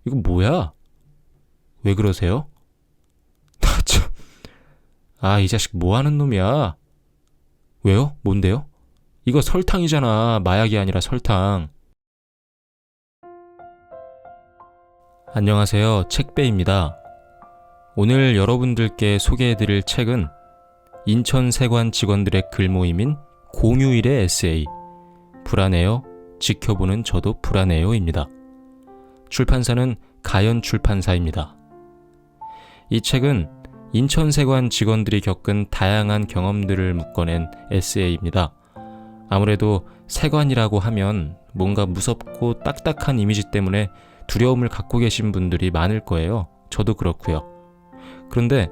이거 뭐야? 왜 그러세요? 나 참. 아, 이 자식 뭐 하는 놈이야? 왜요? 뭔데요? 이거 설탕이잖아. 마약이 아니라 설탕. 안녕하세요. 책배입니다. 오늘 여러분들께 소개해드릴 책은 인천세관 직원들의 글모임인 공휴일의 에세이 불안해요. 지켜보는 저도 불안해요입니다. 출판사는 가연출판사입니다. 이 책은 인천세관 직원들이 겪은 다양한 경험들을 묶어낸 에세이입니다. 아무래도 세관이라고 하면 뭔가 무섭고 딱딱한 이미지 때문에 두려움을 갖고 계신 분들이 많을 거예요. 저도 그렇고요. 그런데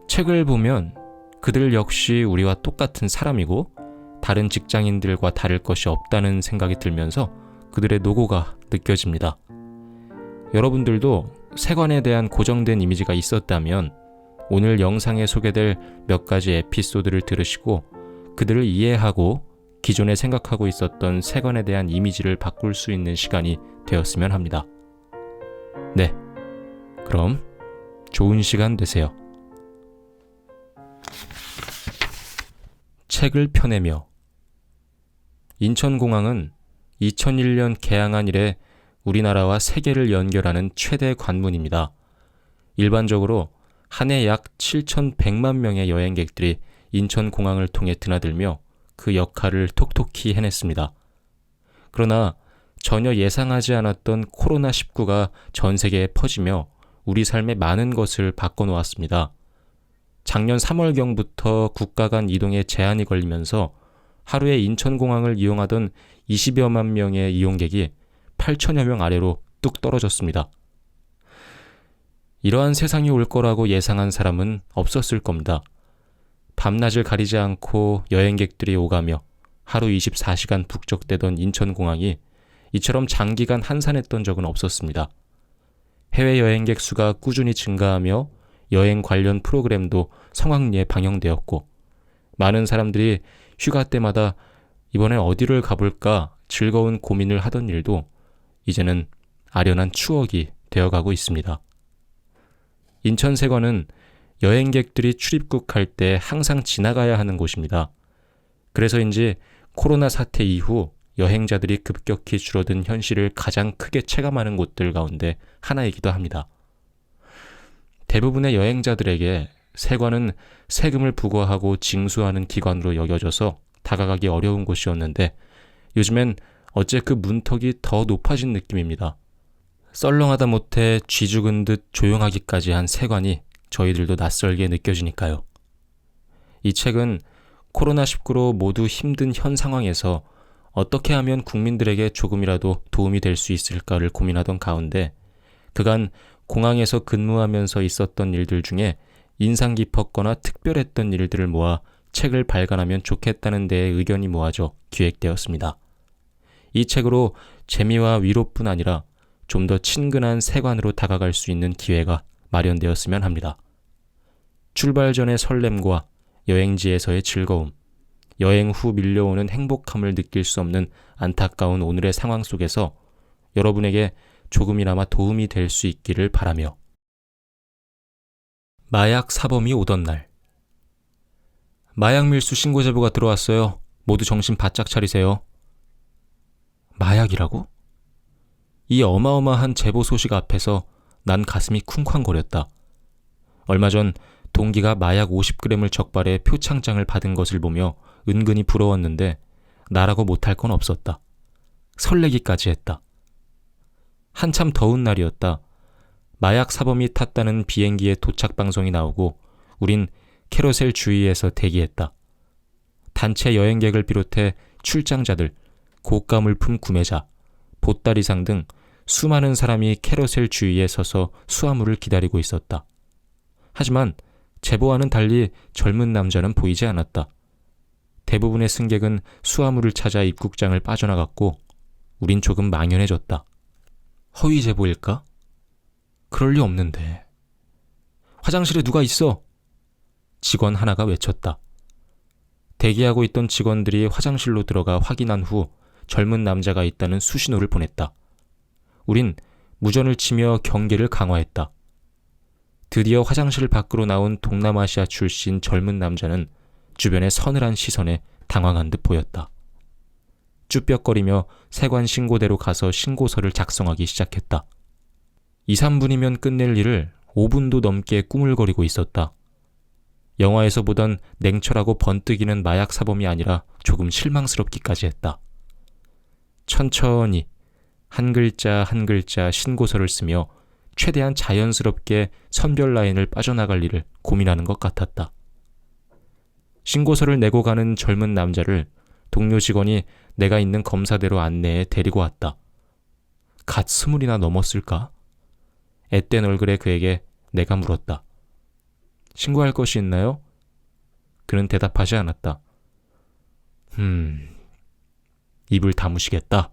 책을 보면 그들 역시 우리와 똑같은 사람이고 다른 직장인들과 다를 것이 없다는 생각이 들면서 그들의 노고가 느껴집니다. 여러분들도 세관에 대한 고정된 이미지가 있었다면 오늘 영상에 소개될 몇 가지 에피소드를 들으시고 그들을 이해하고 기존에 생각하고 있었던 세관에 대한 이미지를 바꿀 수 있는 시간이 되었으면 합니다. 네, 그럼 좋은 시간 되세요. 책을 펴내며 인천공항은 2001년 개항한 이래 우리나라와 세계를 연결하는 최대 관문입니다. 일반적으로 한 해 약 7,100만 명의 여행객들이 인천공항을 통해 드나들며 그 역할을 톡톡히 해냈습니다. 그러나 전혀 예상하지 않았던 코로나19가 전 세계에 퍼지며 우리 삶의 많은 것을 바꿔놓았습니다. 작년 3월경부터 국가 간 이동에 제한이 걸리면서 하루에 인천공항을 이용하던 20여만 명의 이용객이 8천여 명 아래로 뚝 떨어졌습니다. 이러한 세상이 올 거라고 예상한 사람은 없었을 겁니다. 밤낮을 가리지 않고 여행객들이 오가며 하루 24시간 북적대던 인천공항이 이처럼 장기간 한산했던 적은 없었습니다. 해외 여행객 수가 꾸준히 증가하며 여행 관련 프로그램도 성황리에 방영되었고 많은 사람들이 휴가 때마다 이번에 어디를 가볼까 즐거운 고민을 하던 일도 이제는 아련한 추억이 되어가고 있습니다. 인천세관은 여행객들이 출입국할 때 항상 지나가야 하는 곳입니다. 그래서인지 코로나 사태 이후 여행자들이 급격히 줄어든 현실을 가장 크게 체감하는 곳들 가운데 하나이기도 합니다. 대부분의 여행자들에게 세관은 세금을 부과하고 징수하는 기관으로 여겨져서 다가가기 어려운 곳이었는데 요즘엔 어째 그 문턱이 더 높아진 느낌입니다. 썰렁하다 못해 쥐 죽은 듯 조용하기까지 한 세관이 저희들도 낯설게 느껴지니까요. 이 책은 코로나19로 모두 힘든 현 상황에서 어떻게 하면 국민들에게 조금이라도 도움이 될 수 있을까를 고민하던 가운데 그간 공항에서 근무하면서 있었던 일들 중에 인상 깊었거나 특별했던 일들을 모아 책을 발간하면 좋겠다는 데에 의견이 모아져 기획되었습니다. 이 책으로 재미와 위로뿐 아니라 좀 더 친근한 세관으로 다가갈 수 있는 기회가 마련되었으면 합니다. 출발 전의 설렘과 여행지에서의 즐거움, 여행 후 밀려오는 행복함을 느낄 수 없는 안타까운 오늘의 상황 속에서 여러분에게 조금이나마 도움이 될 수 있기를 바라며 마약 사범이 오던 날 마약 밀수 신고 제보가 들어왔어요. 모두 정신 바짝 차리세요. 마약이라고? 이 어마어마한 제보 소식 앞에서 난 가슴이 쿵쾅거렸다. 얼마 전 동기가 마약 50g을 적발해 표창장을 받은 것을 보며 은근히 부러웠는데 나라고 못할 건 없었다. 설레기까지 했다. 한참 더운 날이었다. 마약 사범이 탔다는 비행기의 도착 방송이 나오고 우린 캐러셀 주위에서 대기했다. 단체 여행객을 비롯해 출장자들, 고가 물품 구매자, 보따리상 등 수많은 사람이 캐러셀 주위에 서서 수화물을 기다리고 있었다. 하지만 제보와는 달리 젊은 남자는 보이지 않았다. 대부분의 승객은 수화물을 찾아 입국장을 빠져나갔고 우린 조금 망연해졌다. 허위 제보일까? 그럴 리 없는데. 화장실에 누가 있어? 직원 하나가 외쳤다. 대기하고 있던 직원들이 화장실로 들어가 확인한 후 젊은 남자가 있다는 수신호를 보냈다. 우린 무전을 치며 경계를 강화했다. 드디어 화장실 밖으로 나온 동남아시아 출신 젊은 남자는 주변의 서늘한 시선에 당황한 듯 보였다. 쭈뼛거리며 세관 신고대로 가서 신고서를 작성하기 시작했다. 2, 3분이면 끝낼 일을 5분도 넘게 꾸물거리고 있었다. 영화에서 보던 냉철하고 번뜩이는 마약 사범이 아니라 조금 실망스럽기까지 했다. 천천히 한 글자 한 글자 신고서를 쓰며 최대한 자연스럽게 선별 라인을 빠져나갈 일을 고민하는 것 같았다. 신고서를 내고 가는 젊은 남자를 동료 직원이 내가 있는 검사대로 안내해 데리고 왔다. 갓 20이나 넘었을까? 앳된 얼굴에 그에게 내가 물었다. 신고할 것이 있나요? 그는 대답하지 않았다. 입을 다무시겠다.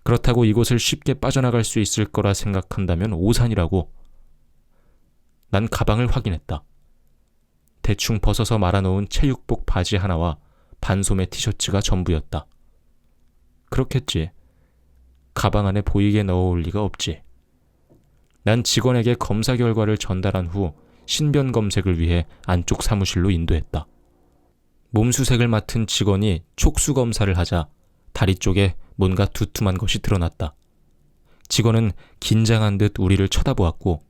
그렇다고 이곳을 쉽게 빠져나갈 수 있을 거라 생각한다면 오산이라고. 난 가방을 확인했다. 대충 벗어서 말아놓은 체육복 바지 하나와 반소매 티셔츠가 전부였다. 그렇겠지. 가방 안에 보이게 넣어올 리가 없지. 난 직원에게 검사 결과를 전달한 후 신변 검색을 위해 안쪽 사무실로 인도했다. 몸수색을 맡은 직원이 촉수 검사를 하자 다리 쪽에 뭔가 두툼한 것이 드러났다. 직원은 긴장한 듯 우리를 쳐다보았고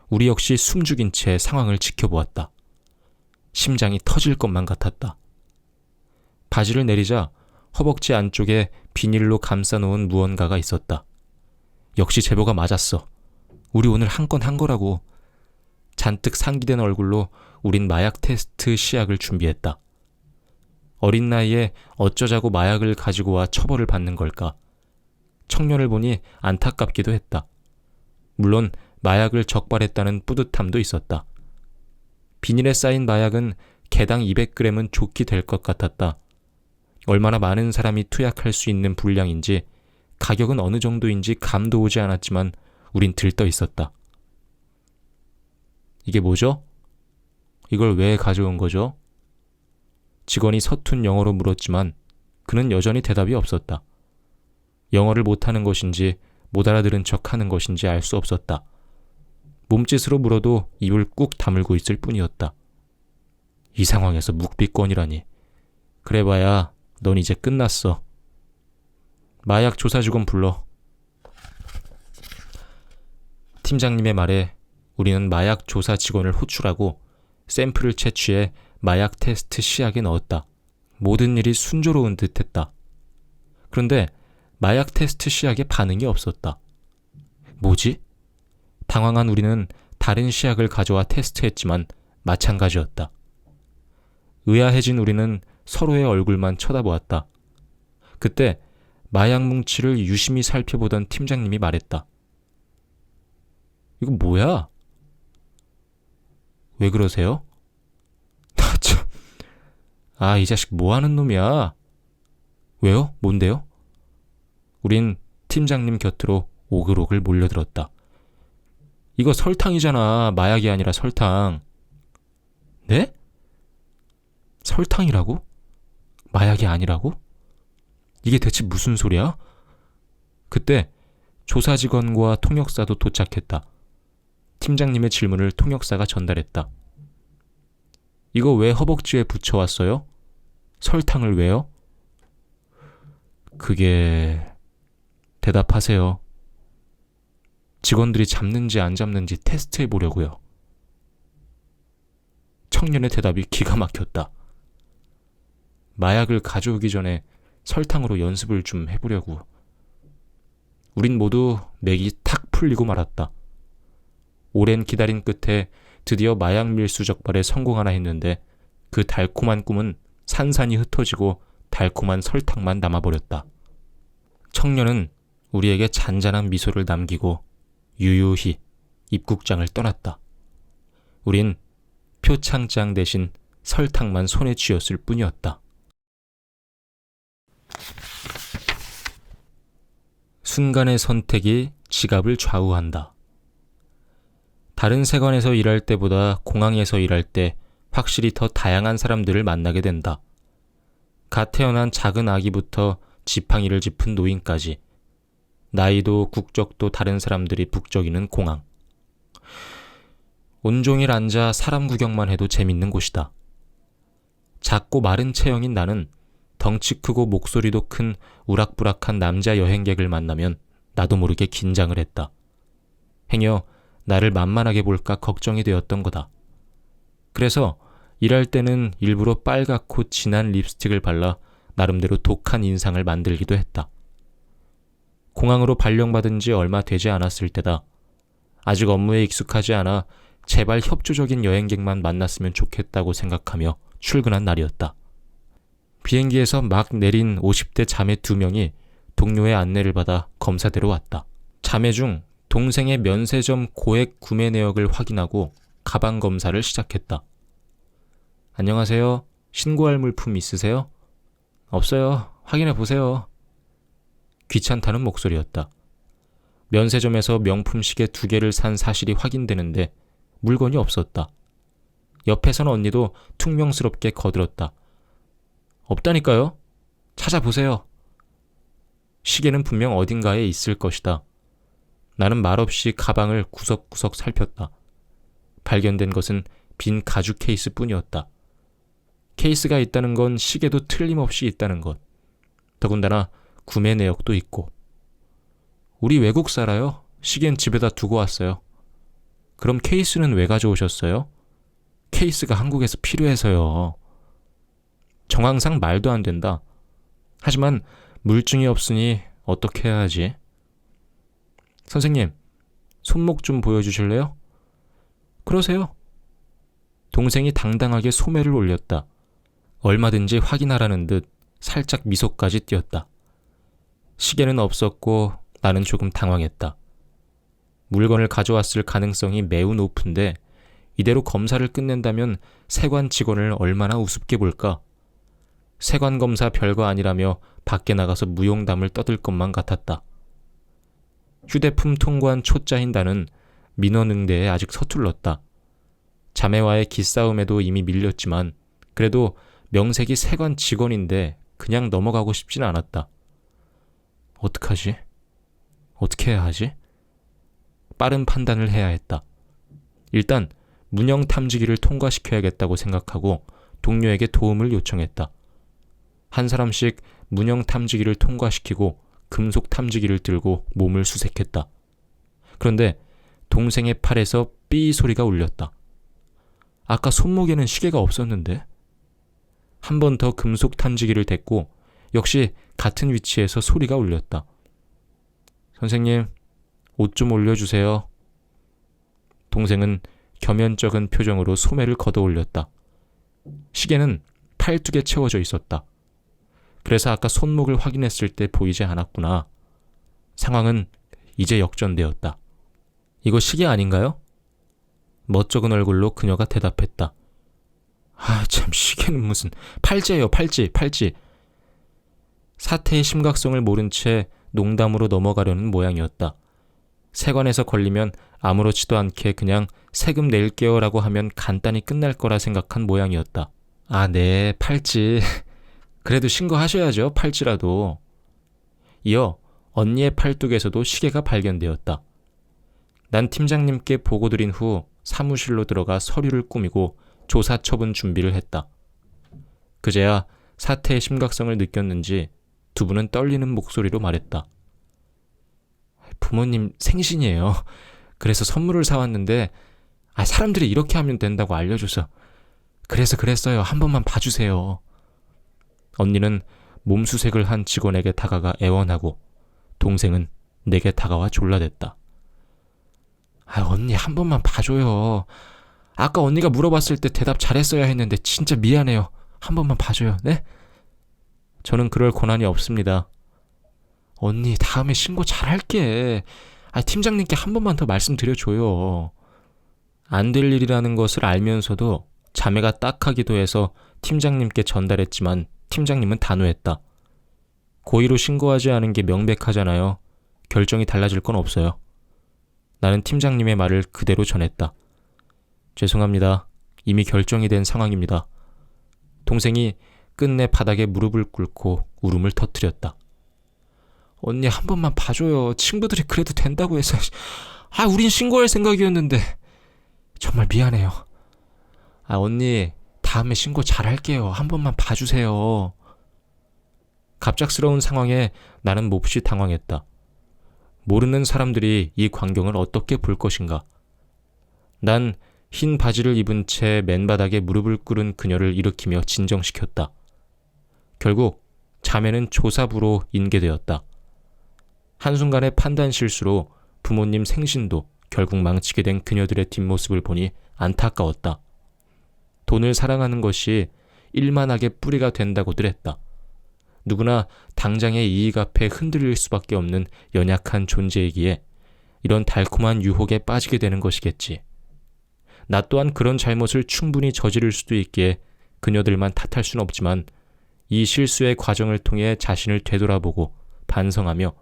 우리 역시 숨죽인 채 상황을 지켜보았다. 심장이 터질 것만 같았다. 바지를 내리자 허벅지 안쪽에 비닐로 감싸놓은 무언가가 있었다. 역시 제보가 맞았어. 우리 오늘 한 건 한 거라고. 잔뜩 상기된 얼굴로 우린 마약 테스트 시약을 준비했다. 어린 나이에 어쩌자고 마약을 가지고 와 처벌을 받는 걸까? 청년을 보니 안타깝기도 했다. 물론 마약을 적발했다는 뿌듯함도 있었다. 비닐에 쌓인 마약은 개당 200g은 좋게 될 것 같았다. 얼마나 많은 사람이 투약할 수 있는 분량인지 가격은 어느 정도인지 감도 오지 않았지만 우린 들떠 있었다. 이게 뭐죠? 이걸 왜 가져온 거죠? 직원이 서툰 영어로 물었지만 그는 여전히 대답이 없었다. 영어를 못하는 것인지 못 알아들은 척하는 것인지 알 수 없었다. 몸짓으로 물어도 입을 꾹 다물고 있을 뿐이었다. 이 상황에서 묵비권이라니. 그래봐야 넌 이제 끝났어. 마약 조사 직원 불러. 팀장님의 말에 우리는 마약 조사 직원을 호출하고 샘플을 채취해 마약 테스트 시약에 넣었다. 모든 일이 순조로운 듯했다. 그런데 마약 테스트 시약에 반응이 없었다. 뭐지? 당황한 우리는 다른 시약을 가져와 테스트했지만 마찬가지였다. 의아해진 우리는 서로의 얼굴만 쳐다보았다. 그때 마약 뭉치를 유심히 살펴보던 팀장님이 말했다. 이거 뭐야? 왜 그러세요? 나 참. 이 자식 뭐 하는 놈이야? 왜요? 뭔데요? 우린 팀장님 곁으로 오글오글 몰려들었다. 이거 설탕이잖아. 마약이 아니라 설탕. 네? 설탕이라고? 마약이 아니라고? 이게 대체 무슨 소리야? 그때 조사 직원과 통역사도 도착했다. 팀장님의 질문을 통역사가 전달했다. 이거 왜 허벅지에 붙여왔어요? 설탕을 왜요? 그게... 대답하세요. 직원들이 잡는지 안 잡는지 테스트해보려고요. 청년의 대답이 기가 막혔다. 마약을 가져오기 전에 설탕으로 연습을 좀 해보려고. 우린 모두 맥이 탁 풀리고 말았다. 오랜 기다림 끝에 드디어 마약 밀수 적발에 성공하나 했는데 그 달콤한 꿈은 산산이 흩어지고 달콤한 설탕만 남아버렸다. 청년은 우리에게 잔잔한 미소를 남기고 유유히 입국장을 떠났다. 우린 표창장 대신 설탕만 손에 쥐었을 뿐이었다. 순간의 선택이 지갑을 좌우한다. 다른 세관에서 일할 때보다 공항에서 일할 때 확실히 더 다양한 사람들을 만나게 된다. 갓 태어난 작은 아기부터 지팡이를 짚은 노인까지 나이도 국적도 다른 사람들이 북적이는 공항. 온종일 앉아 사람 구경만 해도 재밌는 곳이다. 작고 마른 체형인 나는 덩치 크고 목소리도 큰 우락부락한 남자 여행객을 만나면 나도 모르게 긴장을 했다. 행여 나를 만만하게 볼까 걱정이 되었던 거다. 그래서 일할 때는 일부러 빨갛고 진한 립스틱을 발라 나름대로 독한 인상을 만들기도 했다. 공항으로 발령받은 지 얼마 되지 않았을 때다. 아직 업무에 익숙하지 않아 제발 협조적인 여행객만 만났으면 좋겠다고 생각하며 출근한 날이었다. 비행기에서 막 내린 50대 자매 2명이 동료의 안내를 받아 검사대로 왔다. 자매 중 동생의 면세점 고액 구매 내역을 확인하고 가방 검사를 시작했다. 안녕하세요. 신고할 물품 있으세요? 없어요. 확인해 보세요. 귀찮다는 목소리였다. 면세점에서 명품 시계 2개를 산 사실이 확인되는데 물건이 없었다. 옆에 선 언니도 퉁명스럽게 거들었다. 없다니까요? 찾아보세요. 시계는 분명 어딘가에 있을 것이다. 나는 말없이 가방을 구석구석 살폈다. 발견된 것은 빈 가죽 케이스뿐이었다. 케이스가 있다는 건 시계도 틀림없이 있다는 것. 더군다나 구매 내역도 있고. 우리 외국 살아요. 시계는 집에다 두고 왔어요. 그럼 케이스는 왜 가져오셨어요? 케이스가 한국에서 필요해서요. 정황상 말도 안 된다. 하지만 물증이 없으니 어떻게 해야 하지? 선생님, 손목 좀 보여주실래요? 그러세요. 동생이 당당하게 소매를 올렸다. 얼마든지 확인하라는 듯 살짝 미소까지 띄었다. 시계는 없었고 나는 조금 당황했다. 물건을 가져왔을 가능성이 매우 높은데 이대로 검사를 끝낸다면 세관 직원을 얼마나 우습게 볼까? 세관 검사 별거 아니라며 밖에 나가서 무용담을 떠들 것만 같았다. 휴대품 통과한 초짜인 나는 민원응대에 아직 서툴렀다. 자매와의 기싸움에도 이미 밀렸지만 그래도 명색이 세관 직원인데 그냥 넘어가고 싶진 않았다. 어떡하지? 어떻게 해야 하지? 빠른 판단을 해야 했다. 일단 문형 탐지기를 통과시켜야겠다고 생각하고 동료에게 도움을 요청했다. 한 사람씩 문형 탐지기를 통과시키고 금속 탐지기를 들고 몸을 수색했다. 그런데 동생의 팔에서 삐 소리가 울렸다. 아까 손목에는 시계가 없었는데? 한 번 더 금속 탐지기를 댔고 역시 같은 위치에서 소리가 울렸다. 선생님, 옷 좀 올려주세요. 동생은 겸연쩍은 표정으로 소매를 걷어 올렸다. 시계는 팔뚝에 채워져 있었다. 그래서 아까 손목을 확인했을 때 보이지 않았구나. 상황은 이제 역전되었다. 이거 시계 아닌가요? 멋쩍은 얼굴로 그녀가 대답했다. 아, 참, 시계는 무슨 팔찌예요, 팔찌. 사태의 심각성을 모른 채 농담으로 넘어가려는 모양이었다. 세관에서 걸리면 아무렇지도 않게 그냥 세금 낼게요라고 하면 간단히 끝날 거라 생각한 모양이었다. 아, 네, 팔찌. 그래도 신고하셔야죠, 팔찌라도. 이어 언니의 팔뚝에서도 시계가 발견되었다. 난 팀장님께 보고드린 후 사무실로 들어가 서류를 꾸미고 조사 처분 준비를 했다. 그제야 사태의 심각성을 느꼈는지 두 분은 떨리는 목소리로 말했다. 부모님 생신이에요. 그래서 선물을 사왔는데 사람들이 이렇게 하면 된다고 알려줘서 그래서 그랬어요. 한 번만 봐주세요. 언니는 몸수색을 한 직원에게 다가가 애원하고 동생은 내게 다가와 졸라댔다. 언니 한 번만 봐줘요. 아까 언니가 물어봤을 때 대답 잘했어야 했는데 진짜 미안해요. 한 번만 봐줘요. 네? 저는 그럴 권한이 없습니다. 언니 다음에 신고 잘할게. 팀장님께 한 번만 더 말씀드려줘요. 안 될 일이라는 것을 알면서도 자매가 딱하기도 해서 팀장님께 전달했지만 팀장님은 단호했다. 고의로 신고하지 않은 게 명백하잖아요. 결정이 달라질 건 없어요. 나는 팀장님의 말을 그대로 전했다. 죄송합니다. 이미 결정이 된 상황입니다. 동생이 끝내 바닥에 무릎을 꿇고 울음을 터뜨렸다. 언니 한 번만 봐줘요. 친구들이 그래도 된다고 해서. 우린 신고할 생각이었는데. 정말 미안해요. 언니 다음에 신고 잘할게요. 한 번만 봐주세요. 갑작스러운 상황에 나는 몹시 당황했다. 모르는 사람들이 이 광경을 어떻게 볼 것인가. 난 흰 바지를 입은 채 맨바닥에 무릎을 꿇은 그녀를 일으키며 진정시켰다. 결국 자매는 조사부로 인계되었다. 한순간의 판단 실수로 부모님 생신도 결국 망치게 된 그녀들의 뒷모습을 보니 안타까웠다. 돈을 사랑하는 것이 일만하게 뿌리가 된다고들 했다. 누구나 당장의 이익 앞에 흔들릴 수밖에 없는 연약한 존재이기에 이런 달콤한 유혹에 빠지게 되는 것이겠지. 나 또한 그런 잘못을 충분히 저지를 수도 있기에 그녀들만 탓할 수는 없지만 이 실수의 과정을 통해 자신을 되돌아보고 반성하며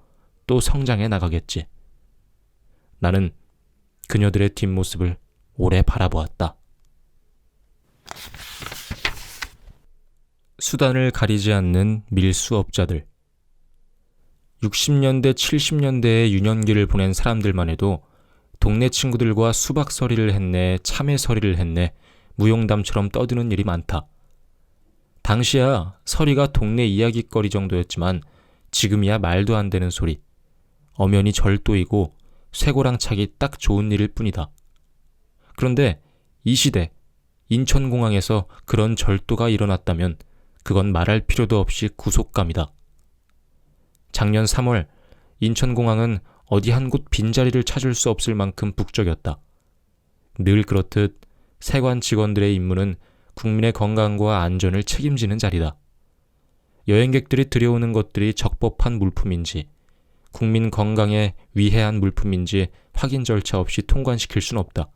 또 성장해 나가겠지. 나는 그녀들의 뒷모습을 오래 바라보았다. 수단을 가리지 않는 밀수업자들. 60년대, 70년대의 유년기를 보낸 사람들만 해도 동네 친구들과 수박서리를 했네, 참외서리를 했네, 무용담처럼 떠드는 일이 많다. 당시야 서리가 동네 이야기거리 정도였지만 지금이야 말도 안 되는 소리. 엄연히 절도이고 쇠고랑차기 딱 좋은 일일 뿐이다. 그런데 이 시대 인천공항에서 그런 절도가 일어났다면 그건 말할 필요도 없이 구속감이다. 작년 3월 인천공항은 어디 한 곳 빈자리를 찾을 수 없을 만큼 북적였다. 늘 그렇듯 세관 직원들의 임무는 국민의 건강과 안전을 책임지는 자리다. 여행객들이 들여오는 것들이 적법한 물품인지, 국민 건강에 위해한 물품인지 확인 절차 없이 통관시킬 수는 없다.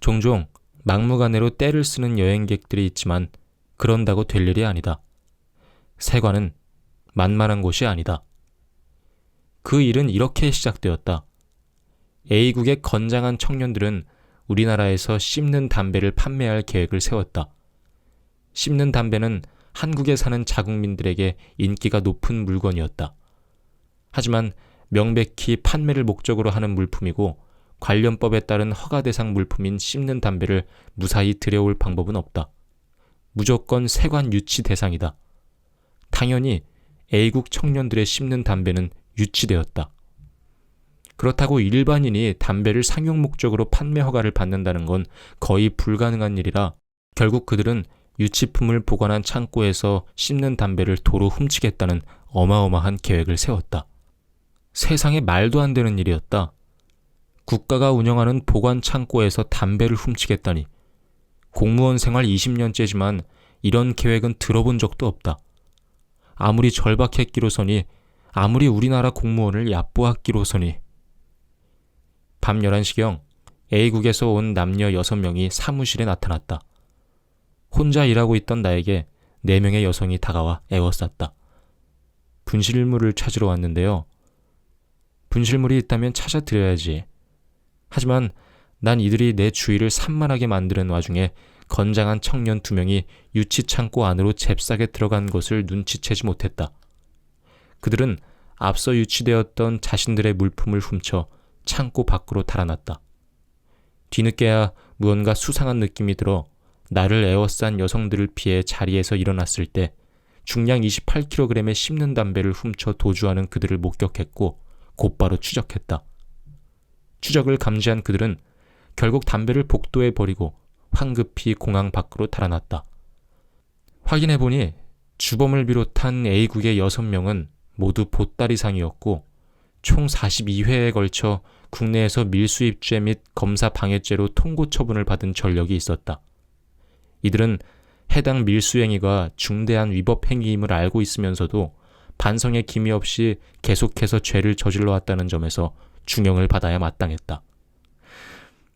종종 막무가내로 떼를 쓰는 여행객들이 있지만 그런다고 될 일이 아니다. 세관은 만만한 곳이 아니다. 그 일은 이렇게 시작되었다. A국의 건장한 청년들은 우리나라에서 씹는 담배를 판매할 계획을 세웠다. 씹는 담배는 한국에 사는 자국민들에게 인기가 높은 물건이었다. 하지만 명백히 판매를 목적으로 하는 물품이고 관련법에 따른 허가 대상 물품인 씹는 담배를 무사히 들여올 방법은 없다. 무조건 세관 유치 대상이다. 당연히 A국 청년들의 씹는 담배는 유치되었다. 그렇다고 일반인이 담배를 상용 목적으로 판매 허가를 받는다는 건 거의 불가능한 일이라 결국 그들은 유치품을 보관한 창고에서 씹는 담배를 도로 훔치겠다는 어마어마한 계획을 세웠다. 세상에 말도 안 되는 일이었다. 국가가 운영하는 보관 창고에서 담배를 훔치겠다니. 공무원 생활 20년째지만 이런 계획은 들어본 적도 없다. 아무리 절박했기로서니, 아무리 우리나라 공무원을 얕보았기로서니. 밤 11시경 A국에서 온 남녀 6명이 사무실에 나타났다. 혼자 일하고 있던 나에게 4명의 여성이 다가와 애워쌌다. 분실물을 찾으러 왔는데요. 분실물이 있다면 찾아드려야지. 하지만 난 이들이 내 주위를 산만하게 만드는 와중에 건장한 청년 2명이 유치창고 안으로 잽싸게 들어간 것을 눈치채지 못했다. 그들은 앞서 유치되었던 자신들의 물품을 훔쳐 창고 밖으로 달아났다. 뒤늦게야 무언가 수상한 느낌이 들어 나를 에워싼 여성들을 피해 자리에서 일어났을 때 중량 28kg의 씹는 담배를 훔쳐 도주하는 그들을 목격했고 곧바로 추적했다. 추적을 감지한 그들은 결국 담배를 복도에 버리고 황급히 공항 밖으로 달아났다. 확인해보니 주범을 비롯한 A국의 6명은 모두 보따리상이었고 총 42회에 걸쳐 국내에서 밀수입죄 및 검사 방해죄로 통고 처분을 받은 전력이 있었다. 이들은 해당 밀수행위가 중대한 위법 행위임을 알고 있으면서도 반성의 기미 없이 계속해서 죄를 저질러 왔다는 점에서 중형을 받아야 마땅했다.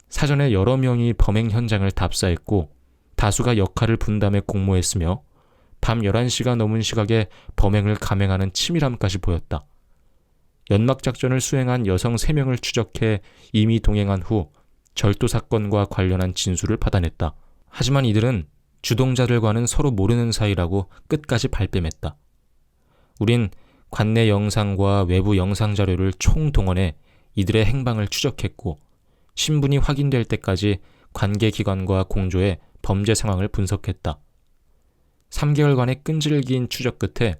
사전에 여러 명이 범행 현장을 답사했고 다수가 역할을 분담해 공모했으며 밤 11시가 넘은 시각에 범행을 감행하는 치밀함까지 보였다. 연막작전을 수행한 여성 3명을 추적해 이미 동행한 후 절도 사건과 관련한 진술을 받아냈다. 하지만 이들은 주동자들과는 서로 모르는 사이라고 끝까지 발뺌했다. 우린 관내 영상과 외부 영상 자료를 총동원해 이들의 행방을 추적했고 신분이 확인될 때까지 관계기관과 공조해 범죄 상황을 분석했다. 3개월간의 끈질긴 추적 끝에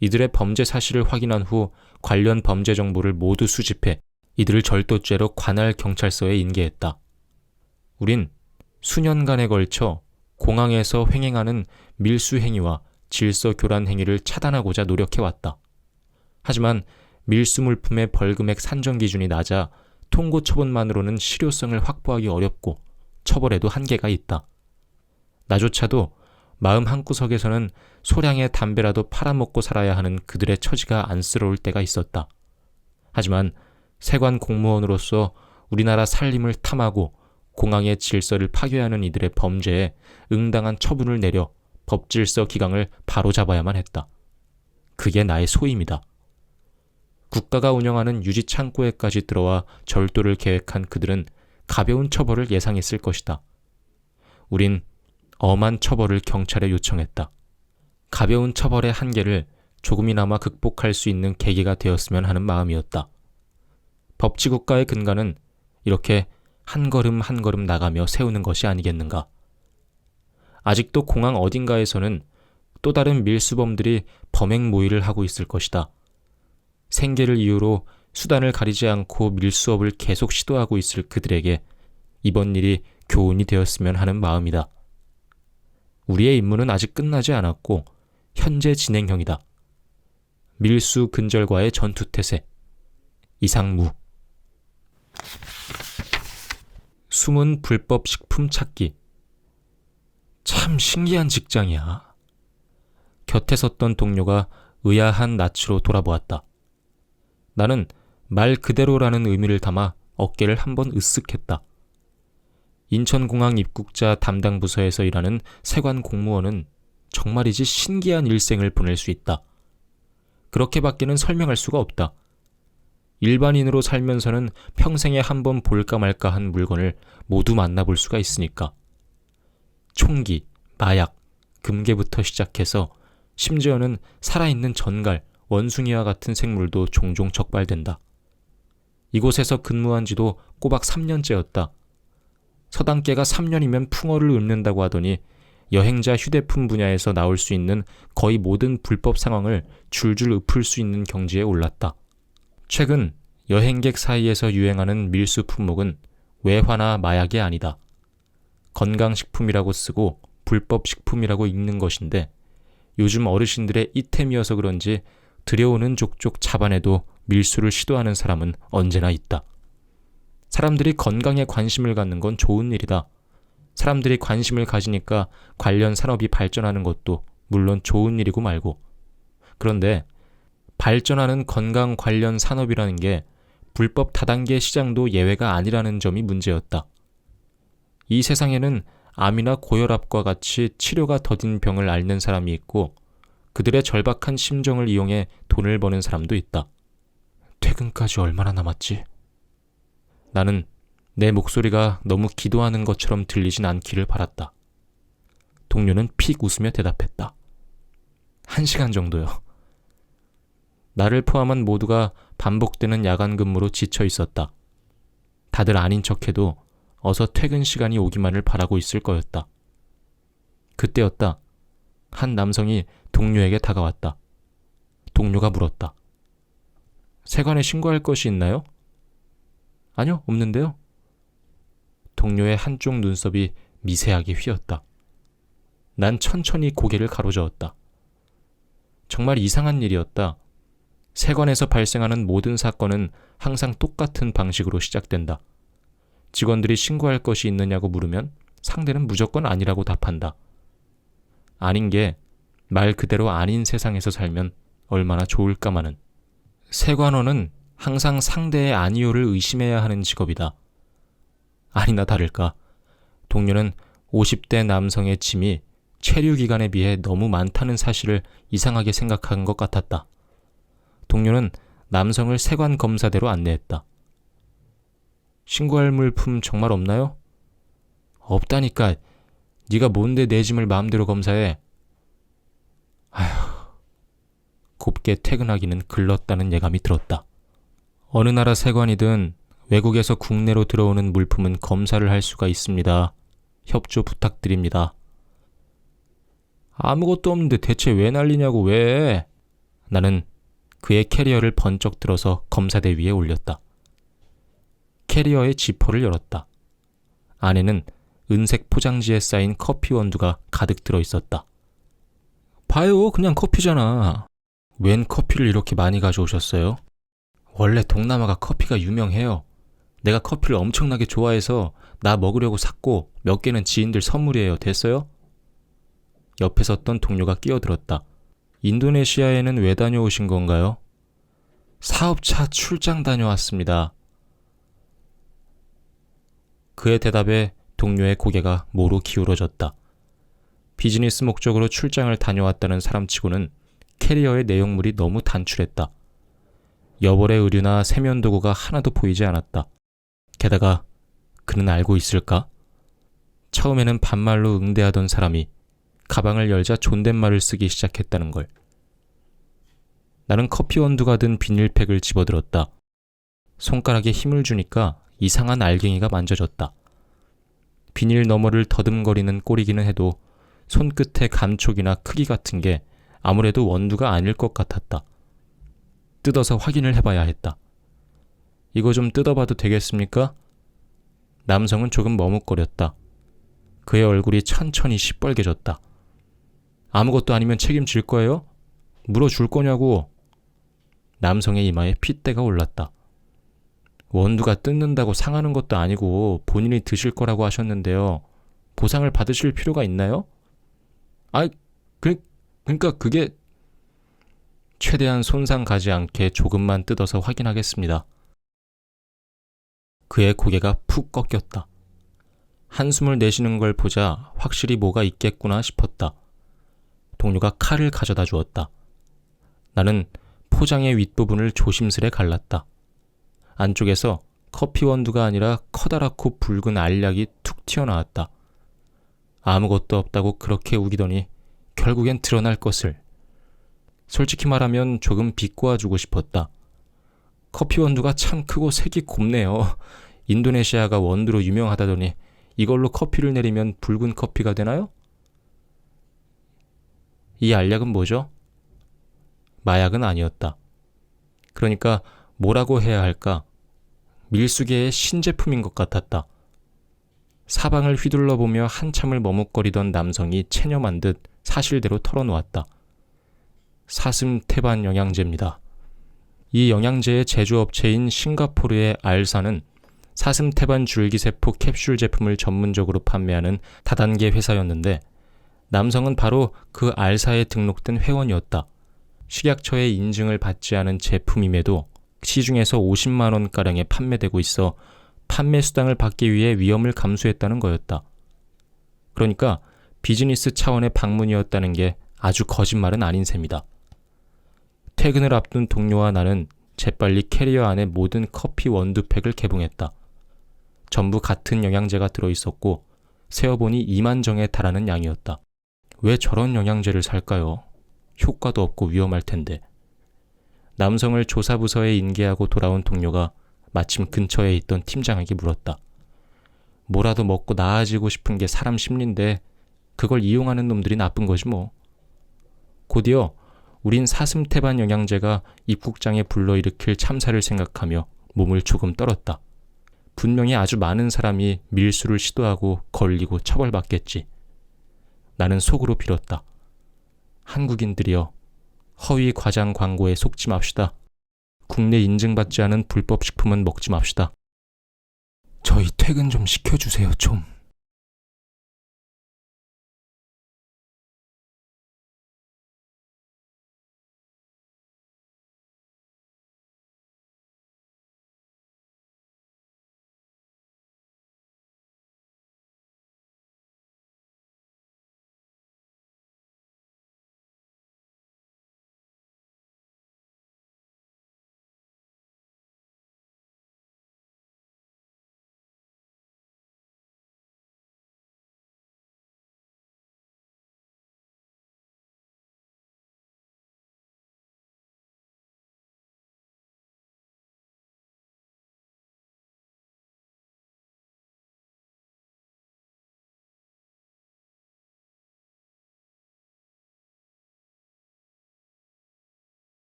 이들의 범죄 사실을 확인한 후 관련 범죄 정보를 모두 수집해 이들을 절도죄로 관할 경찰서에 인계했다. 우린 수년간에 걸쳐 공항에서 횡행하는 밀수 행위와 질서 교란 행위를 차단하고자 노력해왔다. 하지만 밀수 물품의 벌금액 산정 기준이 낮아 통고 처분만으로는 실효성을 확보하기 어렵고 처벌에도 한계가 있다. 나조차도 마음 한구석에서는 소량의 담배라도 팔아먹고 살아야 하는 그들의 처지가 안쓰러울 때가 있었다. 하지만 세관 공무원으로서 우리나라 살림을 탐하고 공항의 질서를 파괴하는 이들의 범죄에 응당한 처분을 내려 법질서 기강을 바로잡아야만 했다. 그게 나의 소임이다. 국가가 운영하는 유지 창고에까지 들어와 절도를 계획한 그들은 가벼운 처벌을 예상했을 것이다. 우린 엄한 처벌을 경찰에 요청했다. 가벼운 처벌의 한계를 조금이나마 극복할 수 있는 계기가 되었으면 하는 마음이었다. 법치국가의 근간은 이렇게 한 걸음 한 걸음 나가며 세우는 것이 아니겠는가. 아직도 공항 어딘가에서는 또 다른 밀수범들이 범행 모의를 하고 있을 것이다. 생계를 이유로 수단을 가리지 않고 밀수업을 계속 시도하고 있을 그들에게 이번 일이 교훈이 되었으면 하는 마음이다. 우리의 임무는 아직 끝나지 않았고 현재 진행형이다. 밀수 근절과의 전투태세. 이상무. 숨은 불법 식품 찾기. 참 신기한 직장이야. 곁에 섰던 동료가 의아한 낯으로 돌아보았다. 나는 말 그대로라는 의미를 담아 어깨를 한번 으쓱했다. 인천공항 입국자 담당 부서에서 일하는 세관 공무원은 정말이지 신기한 일생을 보낼 수 있다. 그렇게밖에는 설명할 수가 없다. 일반인으로 살면서는 평생에 한 번 볼까 말까 한 물건을 모두 만나볼 수가 있으니까. 총기, 마약, 금괴부터 시작해서 심지어는 살아있는 전갈, 원숭이와 같은 생물도 종종 적발된다. 이곳에서 근무한 지도 꼬박 3년째였다. 서당계가 3년이면 풍어를 읊는다고 하더니 여행자 휴대폰 분야에서 나올 수 있는 거의 모든 불법 상황을 줄줄 읊을 수 있는 경지에 올랐다. 최근 여행객 사이에서 유행하는 밀수 품목은 외화나 마약이 아니다. 건강식품이라고 쓰고 불법 식품이라고 읽는 것인데 요즘 어르신들의 이템이어서 그런지 들여오는 족족 잡아내도 밀수를 시도하는 사람은 언제나 있다. 사람들이 건강에 관심을 갖는 건 좋은 일이다. 사람들이 관심을 가지니까 관련 산업이 발전하는 것도 물론 좋은 일이고 말고. 그런데 발전하는 건강 관련 산업이라는 게 불법 다단계 시장도 예외가 아니라는 점이 문제였다. 이 세상에는 암이나 고혈압과 같이 치료가 더딘 병을 앓는 사람이 있고 그들의 절박한 심정을 이용해 돈을 버는 사람도 있다. 퇴근까지 얼마나 남았지? 나는 내 목소리가 너무 기도하는 것처럼 들리진 않기를 바랐다. 동료는 픽 웃으며 대답했다. 1시간 정도요. 나를 포함한 모두가 반복되는 야간 근무로 지쳐 있었다. 다들 아닌 척해도 어서 퇴근 시간이 오기만을 바라고 있을 거였다. 그때였다. 한 남성이 동료에게 다가왔다. 동료가 물었다. 세관에 신고할 것이 있나요? 아니요, 없는데요. 동료의 한쪽 눈썹이 미세하게 휘었다. 난 천천히 고개를 가로저었다. 정말 이상한 일이었다. 세관에서 발생하는 모든 사건은 항상 똑같은 방식으로 시작된다. 직원들이 신고할 것이 있느냐고 물으면 상대는 무조건 아니라고 답한다. 아닌 게 말 그대로 아닌 세상에서 살면 얼마나 좋을까마는. 세관원은 항상 상대의 아니요를 의심해야 하는 직업이다. 아니나 다를까. 동료는 50대 남성의 짐이 체류기간에 비해 너무 많다는 사실을 이상하게 생각한 것 같았다. 동료는 남성을 세관 검사대로 안내했다. 신고할 물품 정말 없나요? 없다니까. 네가 뭔데 내 짐을 마음대로 검사해. 아휴, 곱게 퇴근하기는 글렀다는 예감이 들었다. 어느 나라 세관이든 외국에서 국내로 들어오는 물품은 검사를 할 수가 있습니다. 협조 부탁드립니다. 아무것도 없는데 대체 왜 난리냐고 왜? 나는 그의 캐리어를 번쩍 들어서 검사대 위에 올렸다. 캐리어의 지퍼를 열었다. 안에는 은색 포장지에 쌓인 커피 원두가 가득 들어있었다. 봐요, 그냥 커피잖아. 웬 커피를 이렇게 많이 가져오셨어요? 원래 동남아가 커피가 유명해요. 내가 커피를 엄청나게 좋아해서 나 먹으려고 샀고 몇 개는 지인들 선물이에요. 됐어요? 옆에 섰던 동료가 끼어들었다. 인도네시아에는 왜 다녀오신 건가요? 사업차 출장 다녀왔습니다. 그의 대답에 동료의 고개가 모로 기울어졌다. 비즈니스 목적으로 출장을 다녀왔다는 사람치고는 캐리어의 내용물이 너무 단출했다. 여벌의 의류나 세면도구가 하나도 보이지 않았다. 게다가 그는 알고 있을까? 처음에는 반말로 응대하던 사람이 가방을 열자 존댓말을 쓰기 시작했다는 걸. 나는 커피 원두가 든 비닐팩을 집어들었다. 손가락에 힘을 주니까 이상한 알갱이가 만져졌다. 비닐 너머를 더듬거리는 꼴이기는 해도 손끝의 감촉이나 크기 같은 게 아무래도 원두가 아닐 것 같았다. 뜯어서 확인을 해봐야 했다. 이거 좀 뜯어봐도 되겠습니까? 남성은 조금 머뭇거렸다. 그의 얼굴이 천천히 시뻘개졌다. 아무것도 아니면 책임질 거예요? 물어줄 거냐고. 남성의 이마에 핏대가 올랐다. 원두가 뜯는다고 상하는 것도 아니고 본인이 드실 거라고 하셨는데요. 보상을 받으실 필요가 있나요? 그러니까 그게... 최대한 손상 가지 않게 조금만 뜯어서 확인하겠습니다. 그의 고개가 푹 꺾였다. 한숨을 내쉬는 걸 보자 확실히 뭐가 있겠구나 싶었다. 동료가 칼을 가져다 주었다. 나는 포장의 윗부분을 조심스레 갈랐다. 안쪽에서 커피 원두가 아니라 커다랗고 붉은 알약이 툭 튀어나왔다. 아무것도 없다고 그렇게 우기더니 결국엔 드러날 것을. 솔직히 말하면 조금 비꼬아주고 싶었다. 커피 원두가 참 크고 색이 곱네요. 인도네시아가 원두로 유명하다더니 이걸로 커피를 내리면 붉은 커피가 되나요? 이 알약은 뭐죠? 마약은 아니었다. 그러니까 뭐라고 해야 할까? 밀수계의 신제품인 것 같았다. 사방을 휘둘러보며 한참을 머뭇거리던 남성이 체념한 듯 사실대로 털어놓았다. 사슴 태반 영양제입니다. 이 영양제의 제조업체인 싱가포르의 알사는 사슴 태반 줄기세포 캡슐 제품을 전문적으로 판매하는 다단계 회사였는데 남성은 바로 그 알사에 등록된 회원이었다. 식약처의 인증을 받지 않은 제품임에도 시중에서 50만 원가량에 판매되고 있어 판매 수당을 받기 위해 위험을 감수했다는 거였다. 그러니까 비즈니스 차원의 방문이었다는 게 아주 거짓말은 아닌 셈이다. 퇴근을 앞둔 동료와 나는 재빨리 캐리어 안에 모든 커피 원두팩을 개봉했다. 전부 같은 영양제가 들어있었고 세어보니 2만 정에 달하는 양이었다. 왜 저런 영양제를 살까요? 효과도 없고 위험할 텐데. 남성을 조사부서에 인계하고 돌아온 동료가 마침 근처에 있던 팀장에게 물었다. 뭐라도 먹고 나아지고 싶은 게 사람 심리인데 그걸 이용하는 놈들이 나쁜 거지 뭐. 곧이어 우린 사슴태반 영양제가 입국장에 불러일으킬 참사를 생각하며 몸을 조금 떨었다. 분명히 아주 많은 사람이 밀수를 시도하고 걸리고 처벌받겠지. 나는 속으로 빌었다. 한국인들이여, 허위 과장 광고에 속지 맙시다. 국내 인증받지 않은 불법 식품은 먹지 맙시다. 저희 퇴근 좀 시켜주세요, 좀.